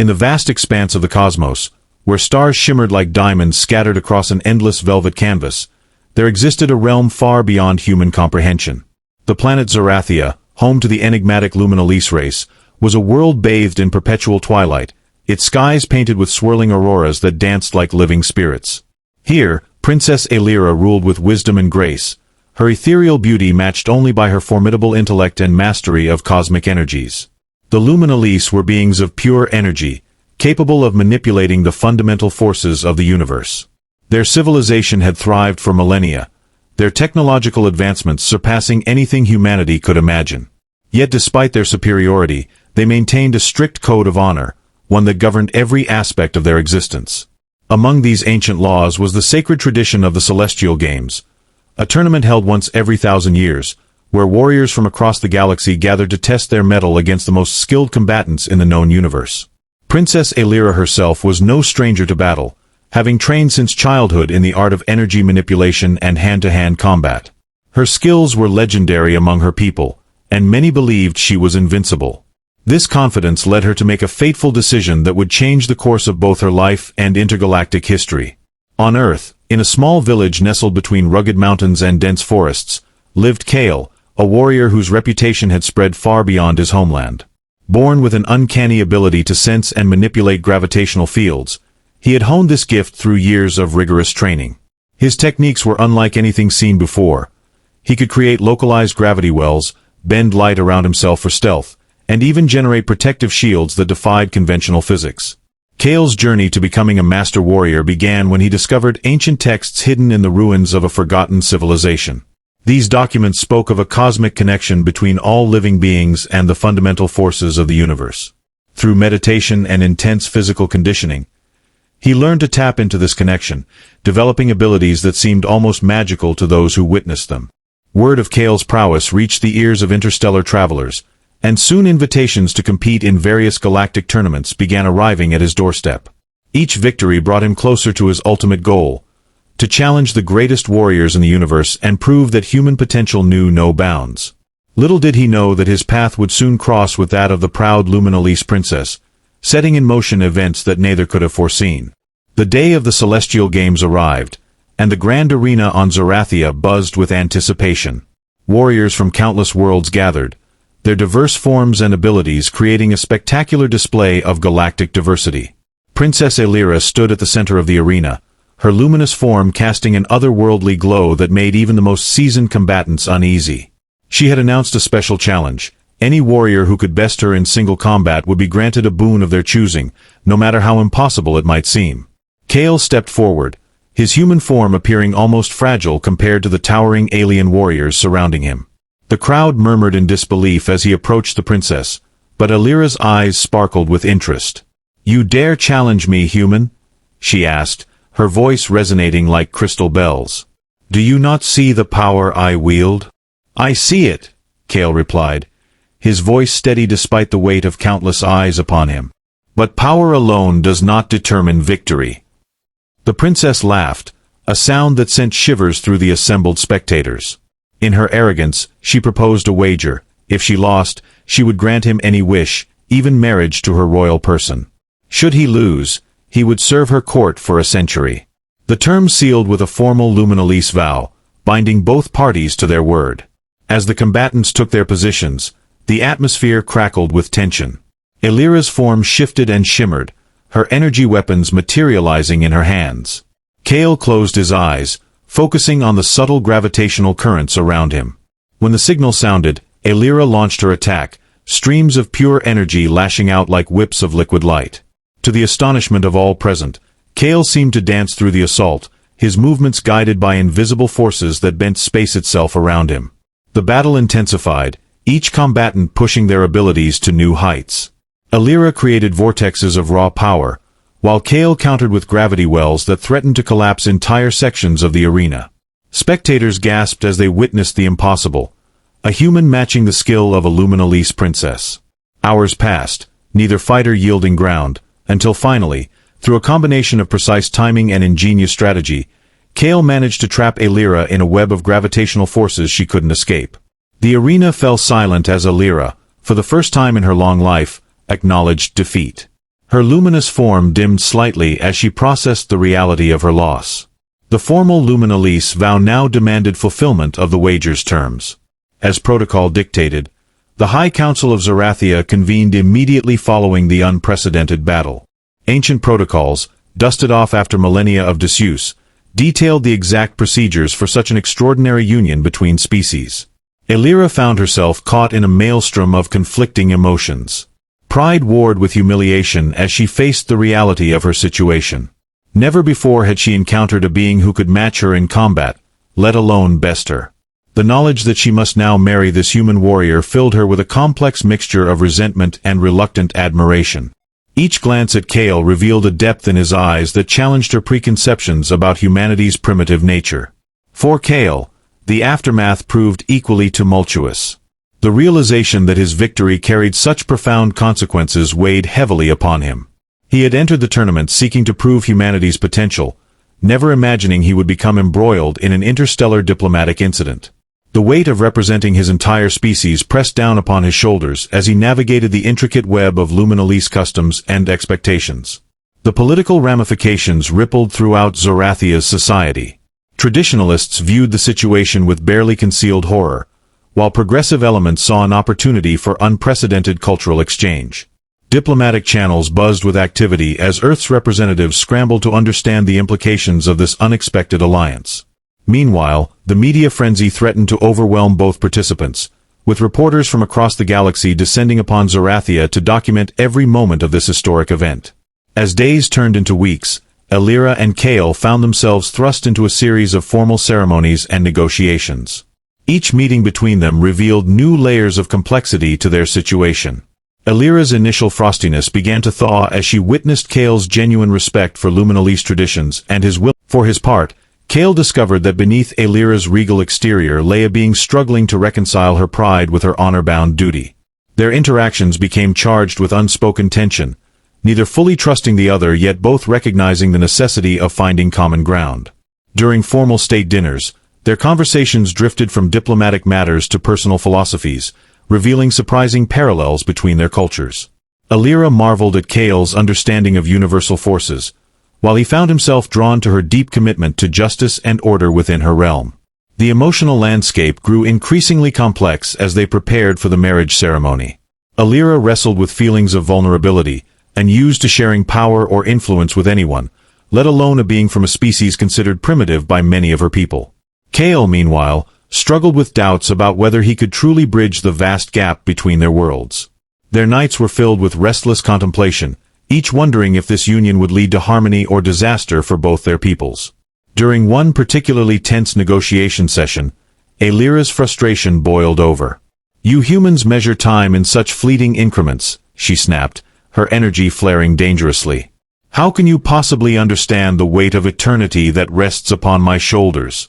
In the vast expanse of the cosmos, where stars shimmered like diamonds scattered across an endless velvet canvas, there existed a realm far beyond human comprehension. The planet Zaria, home to the enigmatic Luminolese race, was a world bathed in perpetual twilight, its skies painted with swirling auroras that danced like living spirits. Here, Princess Elira ruled with wisdom and grace, her ethereal beauty matched only by her formidable intellect and mastery of cosmic energies. The Luminolese were beings of pure energy, capable of manipulating the fundamental forces of the universe. Their civilization had thrived for millennia, their technological advancements surpassing anything humanity could imagine. Yet despite their superiority, they maintained a strict code of honor, one that governed every aspect of their existence. Among these ancient laws was the sacred tradition of the Celestial Games, a tournament held once every 1,000 years, where warriors from across the galaxy gathered to test their mettle against the most skilled combatants in the known universe. Princess Elira herself was no stranger to battle, having trained since childhood in the art of energy manipulation and hand-to-hand combat. Her skills were legendary among her people, and many believed she was invincible. This confidence led her to make a fateful decision that would change the course of both her life and intergalactic history. On Earth, in a small village nestled between rugged mountains and dense forests, lived Kale, a warrior whose reputation had spread far beyond his homeland. Born with an uncanny ability to sense and manipulate gravitational fields, he had honed this gift through years of rigorous training. His techniques were unlike anything seen before. He could create localized gravity wells, bend light around himself for stealth, and even generate protective shields that defied conventional physics. Kale's journey to becoming a master warrior began when he discovered ancient texts hidden in the ruins of a forgotten civilization. These documents spoke of a cosmic connection between all living beings and the fundamental forces of the universe. Through meditation and intense physical conditioning, he learned to tap into this connection, developing abilities that seemed almost magical to those who witnessed them. Word of Kale's prowess reached the ears of interstellar travelers, and soon invitations to compete in various galactic tournaments began arriving at his doorstep. Each victory brought him closer to his ultimate goal, to challenge the greatest warriors in the universe and prove that human potential knew no bounds. Little did he know that his path would soon cross with that of the proud Luminolese princess, setting in motion events that neither could have foreseen. The day of the Celestial Games arrived, and the grand arena on Zaria buzzed with anticipation. Warriors from countless worlds gathered, their diverse forms and abilities creating a spectacular display of galactic diversity. Princess Elira stood at the center of the arena, her luminous form casting an otherworldly glow that made even the most seasoned combatants uneasy. She had announced a special challenge. Any warrior who could best her in single combat would be granted a boon of their choosing, no matter how impossible it might seem. Kale stepped forward, his human form appearing almost fragile compared to the towering alien warriors surrounding him. The crowd murmured in disbelief as he approached the princess, but Elira's eyes sparkled with interest. "You dare challenge me, human?" she asked, her voice resonating like crystal bells. "Do you not see the power I wield?" "I see it," Kale replied, his voice steady despite the weight of countless eyes upon him. "But power alone does not determine victory." The princess laughed, a sound that sent shivers through the assembled spectators. In her arrogance, she proposed a wager. If she lost, she would grant him any wish, even marriage to her royal person. Should he lose, he would serve her court for a century. The terms sealed with a formal Luminolese vow, binding both parties to their word. As the combatants took their positions, the atmosphere crackled with tension. Elira's form shifted and shimmered, her energy weapons materializing in her hands. Kale closed his eyes, focusing on the subtle gravitational currents around him. When the signal sounded, Elira launched her attack, streams of pure energy lashing out like whips of liquid light. To the astonishment of all present, Kale seemed to dance through the assault, his movements guided by invisible forces that bent space itself around him. The battle intensified, each combatant pushing their abilities to new heights. Elira created vortexes of raw power, while Kale countered with gravity wells that threatened to collapse entire sections of the arena. Spectators gasped as they witnessed the impossible, a human matching the skill of a Luminolese princess. Hours passed, neither fighter yielding ground, until finally, through a combination of precise timing and ingenious strategy, Kale managed to trap Elira in a web of gravitational forces she couldn't escape. The arena fell silent as Elira, for the first time in her long life, acknowledged defeat. Her luminous form dimmed slightly as she processed the reality of her loss. The formal Luminalise vow now demanded fulfillment of the wager's terms. As protocol dictated, the High Council of Zarathia convened immediately following the unprecedented battle. Ancient protocols, dusted off after millennia of disuse, detailed the exact procedures for such an extraordinary union between species. Elira found herself caught in a maelstrom of conflicting emotions. Pride warred with humiliation as she faced the reality of her situation. Never before had she encountered a being who could match her in combat, let alone best her. The knowledge that she must now marry this human warrior filled her with a complex mixture of resentment and reluctant admiration. Each glance at Kale revealed a depth in his eyes that challenged her preconceptions about humanity's primitive nature. For Kale, the aftermath proved equally tumultuous. The realization that his victory carried such profound consequences weighed heavily upon him. He had entered the tournament seeking to prove humanity's potential, never imagining he would become embroiled in an interstellar diplomatic incident. The weight of representing his entire species pressed down upon his shoulders as he navigated the intricate web of Luminalise customs and expectations. The political ramifications rippled throughout Zarathia's society. Traditionalists viewed the situation with barely concealed horror, while progressive elements saw an opportunity for unprecedented cultural exchange. Diplomatic channels buzzed with activity as Earth's representatives scrambled to understand the implications of this unexpected alliance. Meanwhile, the media frenzy threatened to overwhelm both participants, with reporters from across the galaxy descending upon Zarathia to document every moment of this historic event. As days turned into weeks, Elira and Kale found themselves thrust into a series of formal ceremonies and negotiations. Each meeting between them revealed new layers of complexity to their situation. Elira's initial frostiness began to thaw as she witnessed Kale's genuine respect for Luminalise traditions and his will. For his part, Kale discovered that beneath Elira's regal exterior lay a being struggling to reconcile her pride with her honor-bound duty. Their interactions became charged with unspoken tension, neither fully trusting the other yet both recognizing the necessity of finding common ground. During formal state dinners, their conversations drifted from diplomatic matters to personal philosophies, revealing surprising parallels between their cultures. Elira marveled at Kale's understanding of universal forces, while he found himself drawn to her deep commitment to justice and order within her realm. The emotional landscape grew increasingly complex as they prepared for the marriage ceremony. Elira wrestled with feelings of vulnerability, and used to sharing power or influence with anyone, let alone a being from a species considered primitive by many of her people. Kale, meanwhile, struggled with doubts about whether he could truly bridge the vast gap between their worlds. Their nights were filled with restless contemplation, each wondering if this union would lead to harmony or disaster for both their peoples. During one particularly tense negotiation session, Elira's frustration boiled over. "You humans measure time in such fleeting increments," she snapped, her energy flaring dangerously. "How can you possibly understand the weight of eternity that rests upon my shoulders?"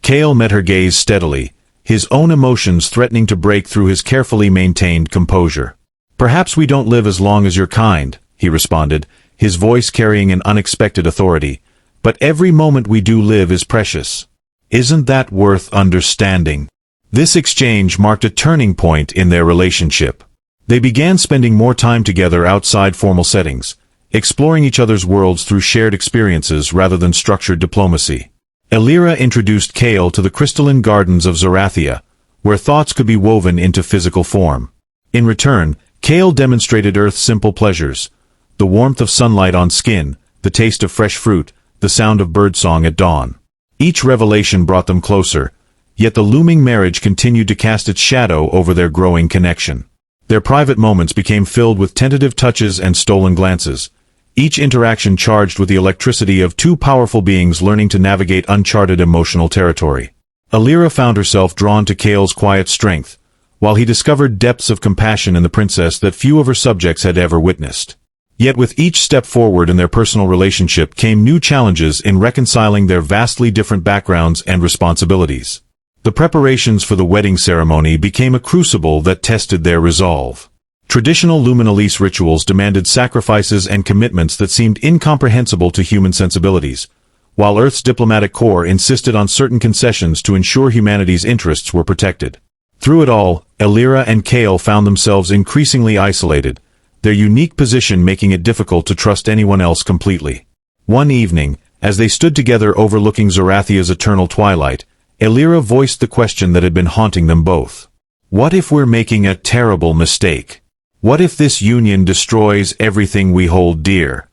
Kale met her gaze steadily, his own emotions threatening to break through his carefully maintained composure. "Perhaps we don't live as long as your kind," he responded, his voice carrying an unexpected authority, "but every moment we do live is precious. Isn't that worth understanding?" This exchange marked a turning point in their relationship. They began spending more time together outside formal settings, exploring each other's worlds through shared experiences rather than structured diplomacy. Elira introduced Kale to the crystalline gardens of Zarathia, where thoughts could be woven into physical form. In return, Kale demonstrated Earth's simple pleasures: the warmth of sunlight on skin, the taste of fresh fruit, the sound of birdsong at dawn. Each revelation brought them closer, yet the looming marriage continued to cast its shadow over their growing connection. Their private moments became filled with tentative touches and stolen glances, each interaction charged with the electricity of two powerful beings learning to navigate uncharted emotional territory. Elira found herself drawn to Kale's quiet strength, while he discovered depths of compassion in the princess that few of her subjects had ever witnessed. Yet with each step forward in their personal relationship came new challenges in reconciling their vastly different backgrounds and responsibilities. The preparations for the wedding ceremony became a crucible that tested their resolve. Traditional Luminalise rituals demanded sacrifices and commitments that seemed incomprehensible to human sensibilities, while Earth's diplomatic corps insisted on certain concessions to ensure humanity's interests were protected. Through it all, Elira and Kale found themselves increasingly isolated, their unique position making it difficult to trust anyone else completely. One evening, as they stood together overlooking Zarathia's eternal twilight, Elira voiced the question that had been haunting them both. What if we're making a terrible mistake? What if this union destroys everything we hold dear?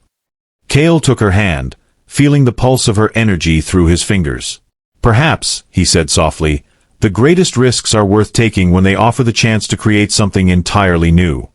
Kale took her hand, feeling the pulse of her energy through his fingers. Perhaps, he said softly, the greatest risks are worth taking when they offer the chance to create something entirely new.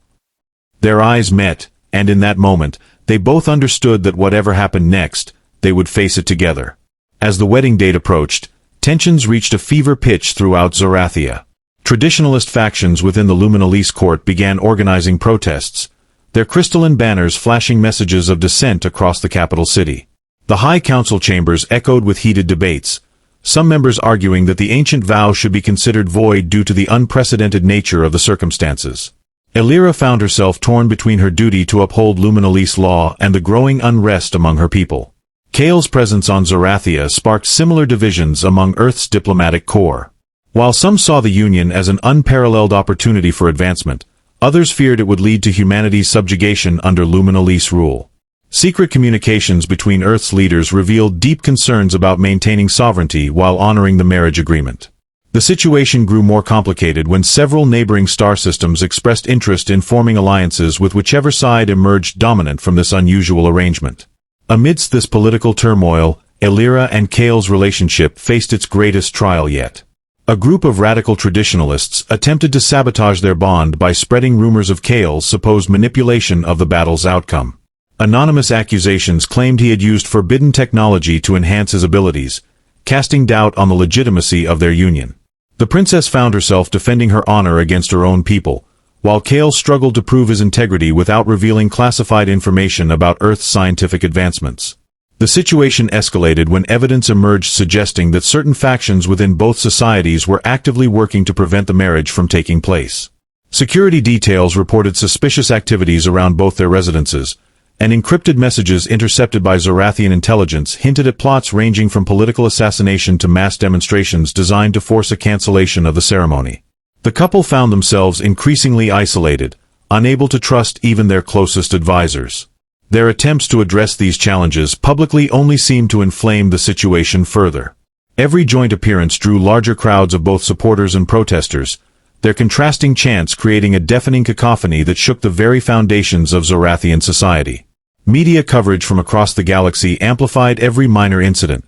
Their eyes met, and in that moment, they both understood that whatever happened next, they would face it together. As the wedding date approached, tensions reached a fever pitch throughout Zarathia. Traditionalist factions within the Luminalise court began organizing protests, their crystalline banners flashing messages of dissent across the capital city. The High Council chambers echoed with heated debates, some members arguing that the ancient vow should be considered void due to the unprecedented nature of the circumstances. Elira found herself torn between her duty to uphold Luminalise law and the growing unrest among her people. Kale's presence on Zarathia sparked similar divisions among Earth's diplomatic corps. While some saw the Union as an unparalleled opportunity for advancement, others feared it would lead to humanity's subjugation under Luminalise rule. Secret communications between Earth's leaders revealed deep concerns about maintaining sovereignty while honoring the marriage agreement. The situation grew more complicated when several neighboring star systems expressed interest in forming alliances with whichever side emerged dominant from this unusual arrangement. Amidst this political turmoil, Elira and Kale's relationship faced its greatest trial yet. A group of radical traditionalists attempted to sabotage their bond by spreading rumors of Kale's supposed manipulation of the battle's outcome. Anonymous accusations claimed he had used forbidden technology to enhance his abilities, casting doubt on the legitimacy of their union. The princess found herself defending her honor against her own people, while Kale struggled to prove his integrity without revealing classified information about Earth's scientific advancements. The situation escalated when evidence emerged suggesting that certain factions within both societies were actively working to prevent the marriage from taking place. Security details reported suspicious activities around both their residences, and encrypted messages intercepted by Zarathian intelligence hinted at plots ranging from political assassination to mass demonstrations designed to force a cancellation of the ceremony. The couple found themselves increasingly isolated, unable to trust even their closest advisors. Their attempts to address these challenges publicly only seemed to inflame the situation further. Every joint appearance drew larger crowds of both supporters and protesters, their contrasting chants creating a deafening cacophony that shook the very foundations of Zarathian society. Media coverage from across the galaxy amplified every minor incident,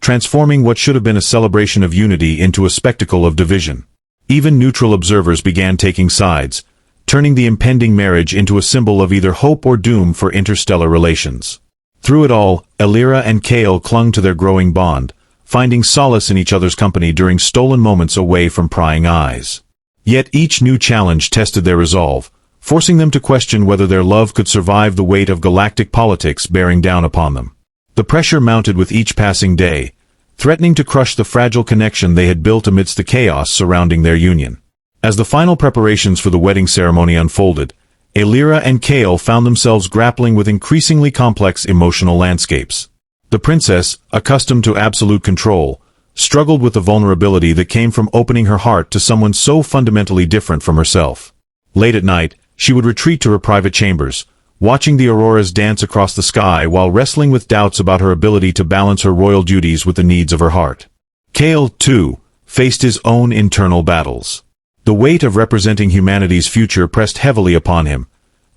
transforming what should have been a celebration of unity into a spectacle of division. Even neutral observers began taking sides, turning the impending marriage into a symbol of either hope or doom for interstellar relations. Through it all, Elira and Kale clung to their growing bond, finding solace in each other's company during stolen moments away from prying eyes. Yet each new challenge tested their resolve, forcing them to question whether their love could survive the weight of galactic politics bearing down upon them. The pressure mounted with each passing day, threatening to crush the fragile connection they had built amidst the chaos surrounding their union. As the final preparations for the wedding ceremony unfolded, Elira and Kale found themselves grappling with increasingly complex emotional landscapes. The princess, accustomed to absolute control, struggled with the vulnerability that came from opening her heart to someone so fundamentally different from herself. Late at night, she would retreat to her private chambers, watching the auroras dance across the sky while wrestling with doubts about her ability to balance her royal duties with the needs of her heart. Kale, too, faced his own internal battles. The weight of representing humanity's future pressed heavily upon him,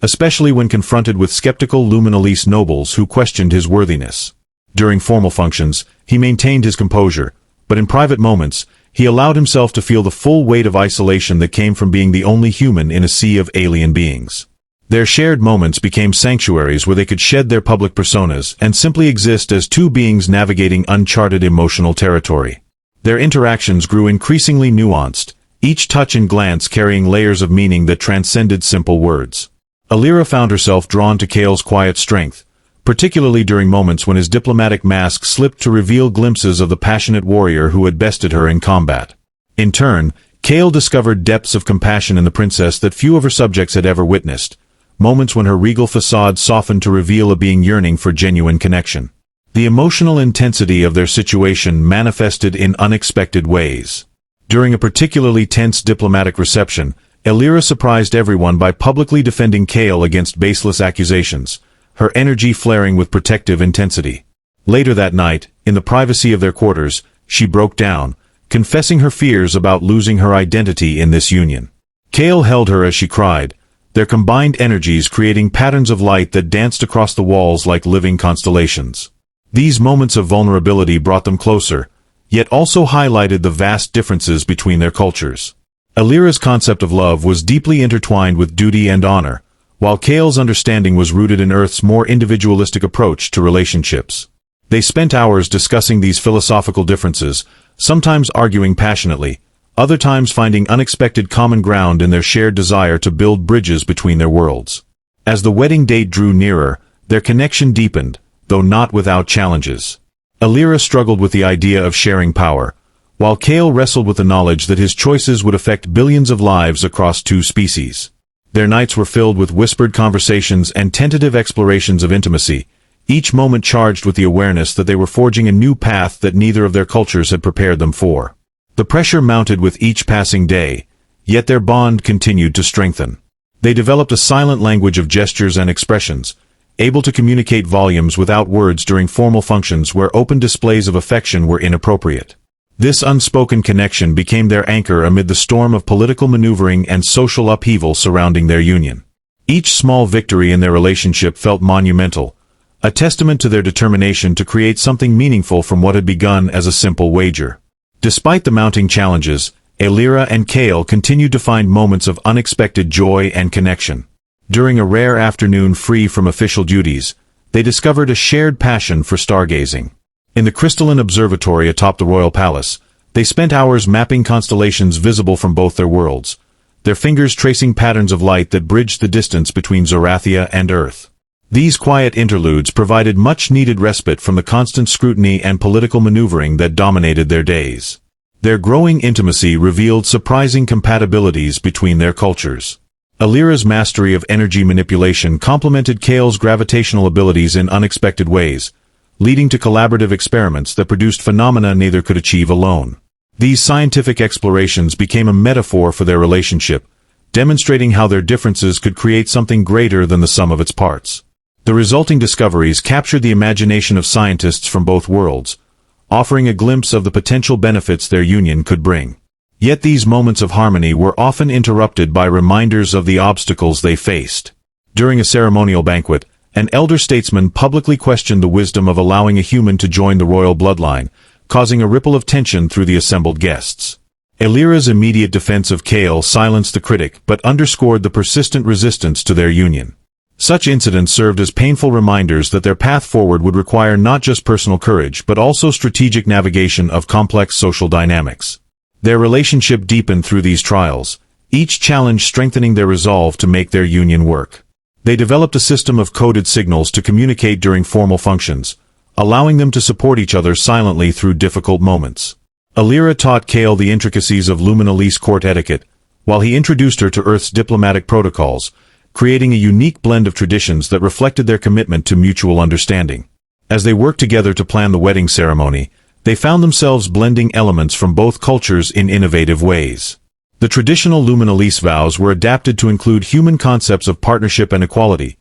especially when confronted with skeptical Luminalise nobles who questioned his worthiness. During formal functions, he maintained his composure, but in private moments, he allowed himself to feel the full weight of isolation that came from being the only human in a sea of alien beings. Their shared moments became sanctuaries where they could shed their public personas and simply exist as two beings navigating uncharted emotional territory. Their interactions grew increasingly nuanced, each touch and glance carrying layers of meaning that transcended simple words. Elira found herself drawn to Kale's quiet strength, particularly during moments when his diplomatic mask slipped to reveal glimpses of the passionate warrior who had bested her in combat. In turn, Kale discovered depths of compassion in the princess that few of her subjects had ever witnessed, moments when her regal facade softened to reveal a being yearning for genuine connection. The emotional intensity of their situation manifested in unexpected ways. During a particularly tense diplomatic reception, Elira surprised everyone by publicly defending Kale against baseless accusations, her energy flaring with protective intensity. Later that night, in the privacy of their quarters, she broke down, confessing her fears about losing her identity in this union. Kale held her as she cried, their combined energies creating patterns of light that danced across the walls like living constellations. These moments of vulnerability brought them closer, yet also highlighted the vast differences between their cultures. Elira's concept of love was deeply intertwined with duty and honor, while Kale's understanding was rooted in Earth's more individualistic approach to relationships. They spent hours discussing these philosophical differences, sometimes arguing passionately, other times finding unexpected common ground in their shared desire to build bridges between their worlds. As the wedding date drew nearer, their connection deepened, though not without challenges. Elira struggled with the idea of sharing power, while Kale wrestled with the knowledge that his choices would affect billions of lives across two species. Their nights were filled with whispered conversations and tentative explorations of intimacy, each moment charged with the awareness that they were forging a new path that neither of their cultures had prepared them for. The pressure mounted with each passing day, yet their bond continued to strengthen. They developed a silent language of gestures and expressions, able to communicate volumes without words during formal functions where open displays of affection were inappropriate. This unspoken connection became their anchor amid the storm of political maneuvering and social upheaval surrounding their union. Each small victory in their relationship felt monumental, a testament to their determination to create something meaningful from what had begun as a simple wager. Despite the mounting challenges, Elira and Kale continued to find moments of unexpected joy and connection. During a rare afternoon free from official duties, they discovered a shared passion for stargazing. In the crystalline observatory atop the royal palace, they spent hours mapping constellations visible from both their worlds, their fingers tracing patterns of light that bridged the distance between Zaria and Earth. These quiet interludes provided much-needed respite from the constant scrutiny and political maneuvering that dominated their days. Their growing intimacy revealed surprising compatibilities between their cultures. Elira's mastery of energy manipulation complemented Kale's gravitational abilities in unexpected ways, leading to collaborative experiments that produced phenomena neither could achieve alone. These scientific explorations became a metaphor for their relationship, demonstrating how their differences could create something greater than the sum of its parts. The resulting discoveries captured the imagination of scientists from both worlds, offering a glimpse of the potential benefits their union could bring. Yet these moments of harmony were often interrupted by reminders of the obstacles they faced. During a ceremonial banquet, an elder statesman publicly questioned the wisdom of allowing a human to join the royal bloodline, causing a ripple of tension through the assembled guests. Elira's immediate defense of Kale silenced the critic but underscored the persistent resistance to their union. Such incidents served as painful reminders that their path forward would require not just personal courage but also strategic navigation of complex social dynamics. Their relationship deepened through these trials, each challenge strengthening their resolve to make their union work. They developed a system of coded signals to communicate during formal functions, allowing them to support each other silently through difficult moments. Elira taught Kale the intricacies of Luminalese court etiquette, while he introduced her to Earth's diplomatic protocols, creating a unique blend of traditions that reflected their commitment to mutual understanding. As they worked together to plan the wedding ceremony, they found themselves blending elements from both cultures in innovative ways. The traditional Luminalese vows were adapted to include human concepts of partnership and equality,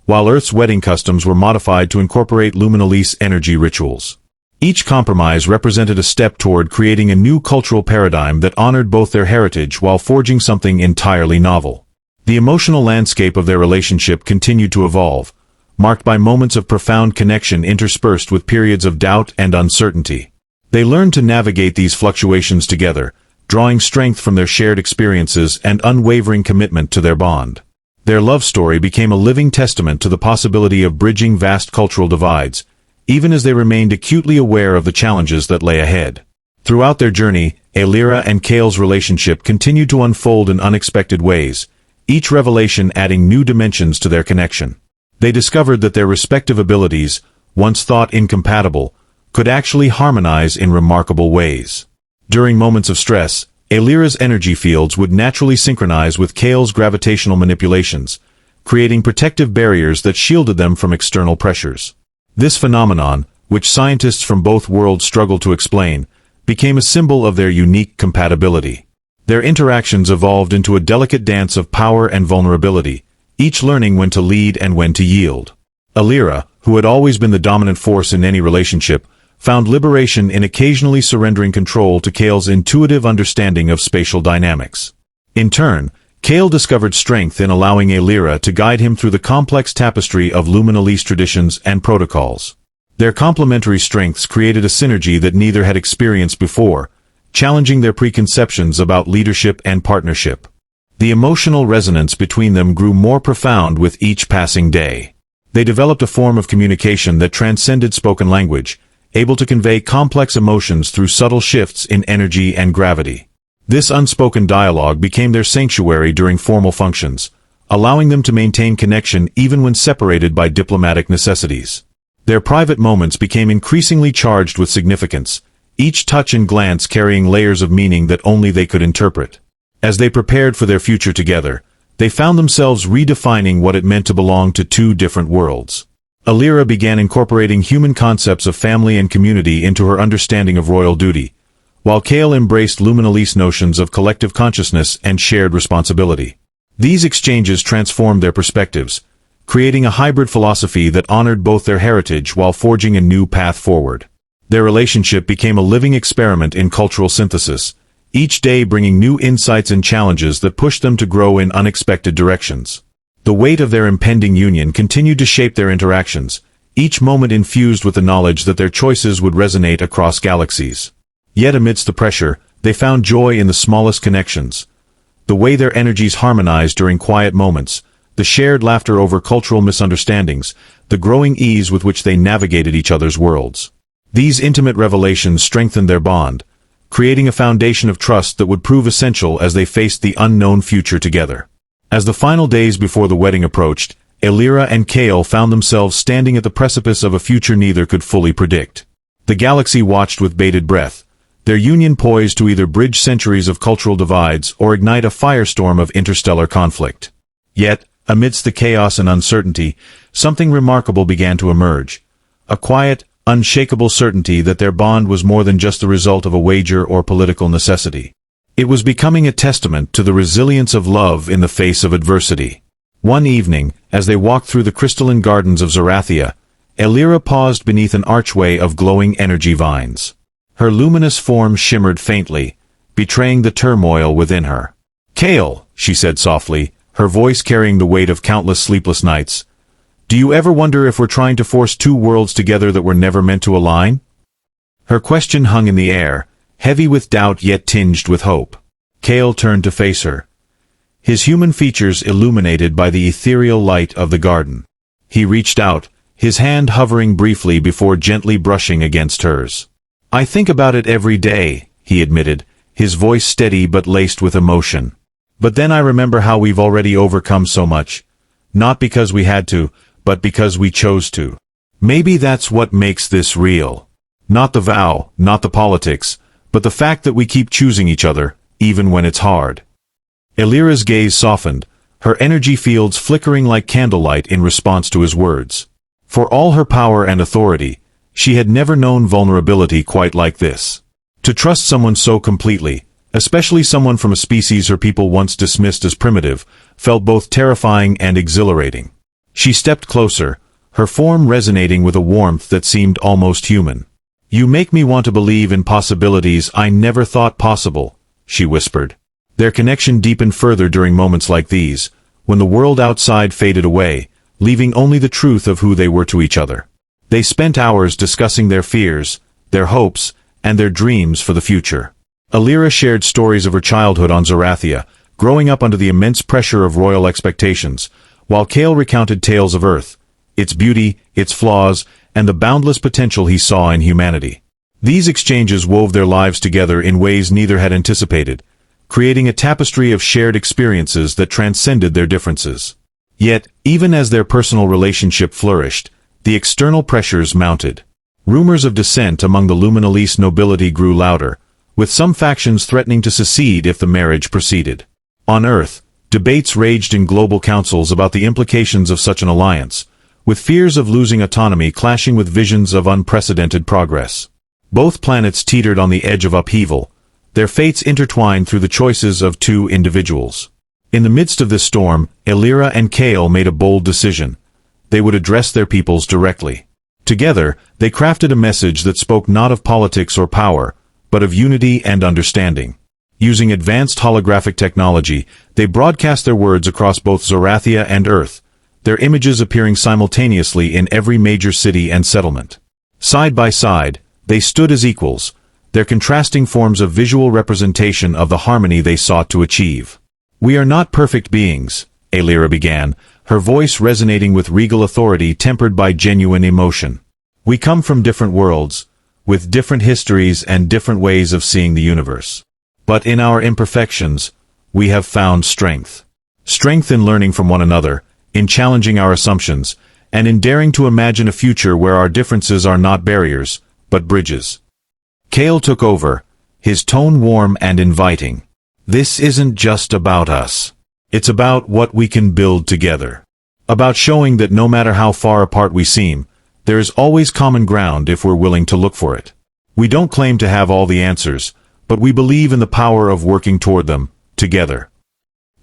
while Earth's wedding customs were modified to incorporate Luminalese energy rituals. Each compromise represented a step toward creating a new cultural paradigm that honored both their heritage while forging something entirely novel. The emotional landscape of their relationship continued to evolve, marked by moments of profound connection interspersed with periods of doubt and uncertainty. They learned to navigate these fluctuations together, drawing strength from their shared experiences and unwavering commitment to their bond. Their love story became a living testament to the possibility of bridging vast cultural divides, even as they remained acutely aware of the challenges that lay ahead. Throughout their journey, Elira and Kale's relationship continued to unfold in unexpected ways, each revelation adding new dimensions to their connection. They discovered that their respective abilities, once thought incompatible, could actually harmonize in remarkable ways. During moments of stress, Elira's energy fields would naturally synchronize with Kale's gravitational manipulations, creating protective barriers that shielded them from external pressures. This phenomenon, which scientists from both worlds struggled to explain, became a symbol of their unique compatibility. Their interactions evolved into a delicate dance of power and vulnerability, each learning when to lead and when to yield. Alira, who had always been the dominant force in any relationship, found liberation in occasionally surrendering control to Kale's intuitive understanding of spatial dynamics. In turn, Kale discovered strength in allowing Alira to guide him through the complex tapestry of Luminalese traditions and protocols. Their complementary strengths created a synergy that neither had experienced before, challenging their preconceptions about leadership and partnership. The emotional resonance between them grew more profound with each passing day. They developed a form of communication that transcended spoken language, able to convey complex emotions through subtle shifts in energy and gravity. This unspoken dialogue became their sanctuary during formal functions, allowing them to maintain connection even when separated by diplomatic necessities. Their private moments became increasingly charged with significance, each touch and glance carrying layers of meaning that only they could interpret. As they prepared for their future together, they found themselves redefining what it meant to belong to two different worlds. Alira began incorporating human concepts of family and community into her understanding of royal duty, while Kale embraced Luminalese notions of collective consciousness and shared responsibility. These exchanges transformed their perspectives, creating a hybrid philosophy that honored both their heritage while forging a new path forward. Their relationship became a living experiment in cultural synthesis, each day bringing new insights and challenges that pushed them to grow in unexpected directions. The weight of their impending union continued to shape their interactions, each moment infused with the knowledge that their choices would resonate across galaxies. Yet amidst the pressure, they found joy in the smallest connections. The way their energies harmonized during quiet moments, the shared laughter over cultural misunderstandings, the growing ease with which they navigated each other's worlds. These intimate revelations strengthened their bond, creating a foundation of trust that would prove essential as they faced the unknown future together. As the final days before the wedding approached, Alira and Kale found themselves standing at the precipice of a future neither could fully predict. The galaxy watched with bated breath, their union poised to either bridge centuries of cultural divides or ignite a firestorm of interstellar conflict. Yet, amidst the chaos and uncertainty, something remarkable began to emerge. A quiet, unshakable certainty that their bond was more than just the result of a wager or political necessity. It was becoming a testament to the resilience of love in the face of adversity. One evening, as they walked through the crystalline gardens of Zaria, Alira paused beneath an archway of glowing energy vines. Her luminous form shimmered faintly, betraying the turmoil within her. "Kale," she said softly, her voice carrying the weight of countless sleepless nights, "do you ever wonder if we're trying to force two worlds together that were never meant to align?" Her question hung in the air, heavy with doubt yet tinged with hope. Kale turned to face her, his human features illuminated by the ethereal light of the garden. He reached out, his hand hovering briefly before gently brushing against hers. "I think about it every day," he admitted, his voice steady but laced with emotion. "But then I remember how we've already overcome so much. Not because we had to, but because we chose to. Maybe that's what makes this real. Not the vow, not the politics, but the fact that we keep choosing each other, even when it's hard." Alira's gaze softened, her energy fields flickering like candlelight in response to his words. For all her power and authority, she had never known vulnerability quite like this. To trust someone so completely, especially someone from a species her people once dismissed as primitive, felt both terrifying and exhilarating. She stepped closer, her form resonating with a warmth that seemed almost human. "You make me want to believe in possibilities I never thought possible," she whispered. Their connection deepened further during moments like these, when the world outside faded away, leaving only the truth of who they were to each other. They spent hours discussing their fears, their hopes, and their dreams for the future. Alira shared stories of her childhood on Zaria, growing up under the immense pressure of royal expectations, while Kale recounted tales of Earth, its beauty, its flaws, and the boundless potential he saw in humanity. These exchanges wove their lives together in ways neither had anticipated, creating a tapestry of shared experiences that transcended their differences. Yet, even as their personal relationship flourished, the external pressures mounted. Rumors of dissent among the Luminalese nobility grew louder, with some factions threatening to secede if the marriage proceeded. On Earth, debates raged in global councils about the implications of such an alliance, with fears of losing autonomy clashing with visions of unprecedented progress. Both planets teetered on the edge of upheaval, their fates intertwined through the choices of two individuals. In the midst of this storm, Elira and Kale made a bold decision. They would address their peoples directly. Together, they crafted a message that spoke not of politics or power, but of unity and understanding. Using advanced holographic technology, they broadcast their words across both Zarathia and Earth, their images appearing simultaneously in every major city and settlement. Side by side, they stood as equals, their contrasting forms a visual representation of the harmony they sought to achieve. "We are not perfect beings," Elira began, her voice resonating with regal authority tempered by genuine emotion. "We come from different worlds, with different histories and different ways of seeing the universe. But in our imperfections, we have found strength. Strength in learning from one another, in challenging our assumptions, and in daring to imagine a future where our differences are not barriers, but bridges." Kale took over, his tone warm and inviting. "This isn't just about us. It's about what we can build together. About showing that no matter how far apart we seem, there is always common ground if we're willing to look for it. We don't claim to have all the answers, but we believe in the power of working toward them, together."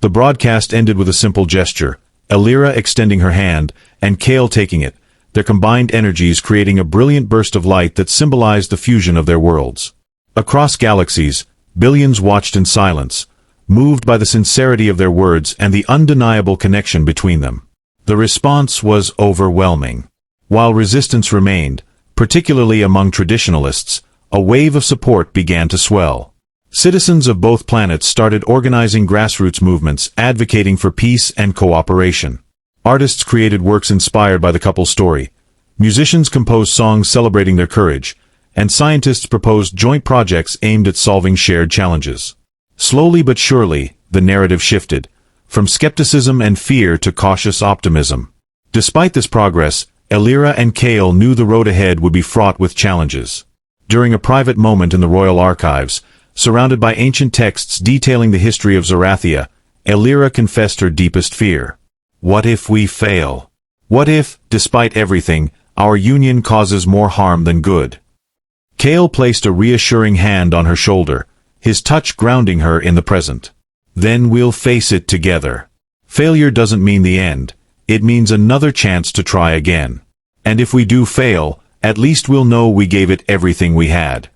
The broadcast ended with a simple gesture, Elira extending her hand, and Kale taking it, their combined energies creating a brilliant burst of light that symbolized the fusion of their worlds. Across galaxies, billions watched in silence, moved by the sincerity of their words and the undeniable connection between them. The response was overwhelming. While resistance remained, particularly among traditionalists, a wave of support began to swell. Citizens of both planets started organizing grassroots movements advocating for peace and cooperation. Artists created works inspired by the couple's story. Musicians composed songs celebrating their courage, and scientists proposed joint projects aimed at solving shared challenges. Slowly but surely, the narrative shifted, from skepticism and fear to cautious optimism. Despite this progress, Elira and Kale knew the road ahead would be fraught with challenges. During a private moment in the royal archives, surrounded by ancient texts detailing the history of Zarathia, Elira confessed her deepest fear. "What if we fail? What if, despite everything, our union causes more harm than good?" Kale placed a reassuring hand on her shoulder, his touch grounding her in the present. "Then we'll face it together. Failure doesn't mean the end, it means another chance to try again. And if we do fail, at least we'll know we gave it everything we had."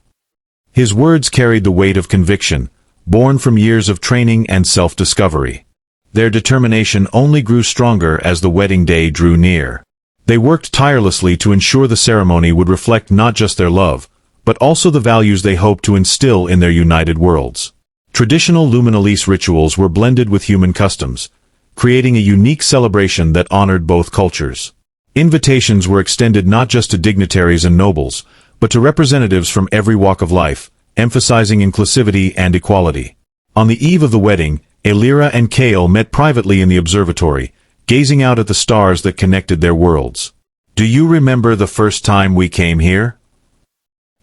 His words carried the weight of conviction, born from years of training and self-discovery. Their determination only grew stronger as the wedding day drew near. They worked tirelessly to ensure the ceremony would reflect not just their love, but also the values they hoped to instill in their united worlds. Traditional luminalise rituals were blended with human customs, creating a unique celebration that honored both cultures. Invitations were extended not just to dignitaries and nobles, but to representatives from every walk of life, emphasizing inclusivity and equality. On the eve of the wedding, Elira and Kale met privately in the observatory, gazing out at the stars that connected their worlds. "Do you remember the first time we came here?"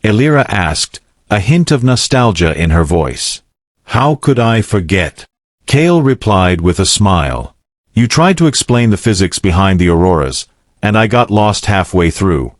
Elira asked, a hint of nostalgia in her voice. "How could I forget?" Kale replied with a smile. "You tried to explain the physics behind the auroras, and I got lost halfway through."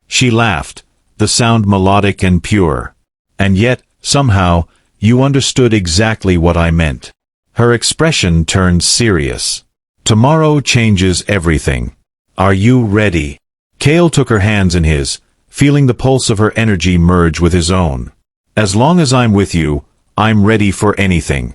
She laughed, the sound melodic and pure. "And yet, somehow, you understood exactly what I meant." Her expression turned serious. "Tomorrow changes everything. Are you ready?" Kale took her hands in his, feeling the pulse of her energy merge with his own. "As long as I'm with you, I'm ready for anything."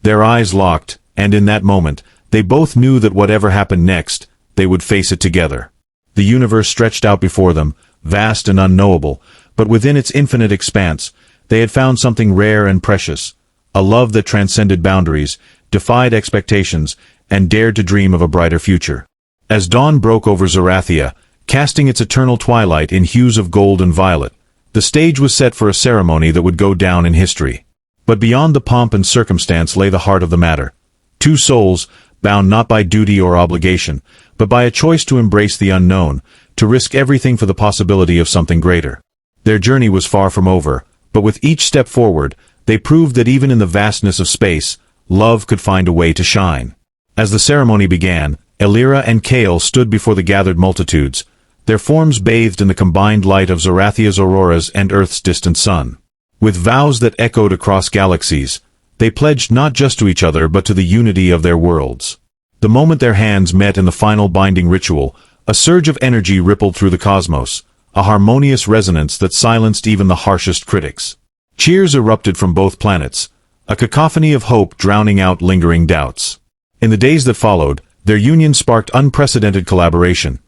Their eyes locked, and in that moment, they both knew that whatever happened next, they would face it together. The universe stretched out before them, vast and unknowable, but within its infinite expanse, they had found something rare and precious, a love that transcended boundaries, defied expectations, and dared to dream of a brighter future. As dawn broke over Zarathia, casting its eternal twilight in hues of gold and violet, the stage was set for a ceremony that would go down in history. But beyond the pomp and circumstance lay the heart of the matter. Two souls, bound not by duty or obligation, but by a choice to embrace the unknown, to risk everything for the possibility of something greater. Their journey was far from over, but with each step forward, they proved that even in the vastness of space, love could find a way to shine. As the ceremony began, Elira and Kale stood before the gathered multitudes, their forms bathed in the combined light of Zarathia's auroras and Earth's distant sun. With vows that echoed across galaxies, they pledged not just to each other but to the unity of their worlds. The moment their hands met in the final binding ritual, a surge of energy rippled through the cosmos, a harmonious resonance that silenced even the harshest critics. Cheers erupted from both planets, a cacophony of hope drowning out lingering doubts. In the days that followed, their union sparked unprecedented collaboration.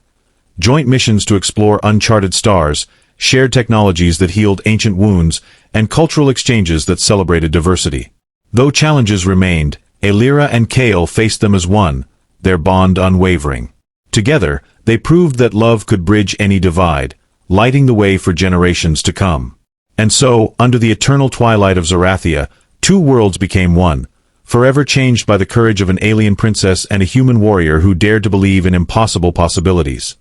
Joint missions to explore uncharted stars, shared technologies that healed ancient wounds, and cultural exchanges that celebrated diversity. Though challenges remained, Aelira and Kael faced them as one, their bond unwavering. Together, they proved that love could bridge any divide, lighting the way for generations to come. And so, under the eternal twilight of Zarathia, two worlds became one, forever changed by the courage of an alien princess and a human warrior who dared to believe in impossible possibilities.